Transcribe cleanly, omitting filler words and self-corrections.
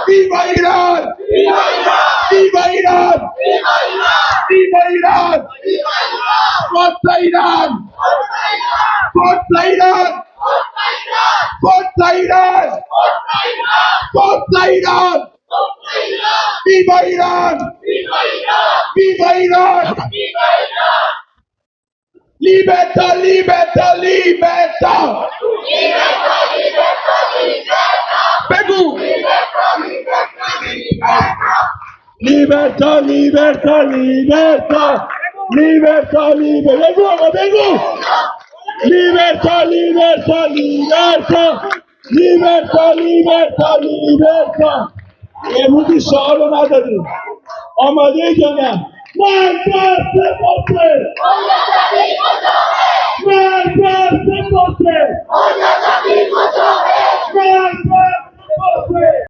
Viva Iran! Viva Iran! Viva Iran! Forza Iran! Forza Iran! Forza Iran! Forza Iran! Viva Iran! Viva Iran! Libertà, libertà, libertà! Pegu! Libertà, libertà, libertà! Libertà, libertà! Pegu! Libertà, libertà, libertà! Libertà, libertà, libertà! এমনকি শহর না দাদি আমাদের জানা মার করতে করতে মার করতে করতে মার করতে করতে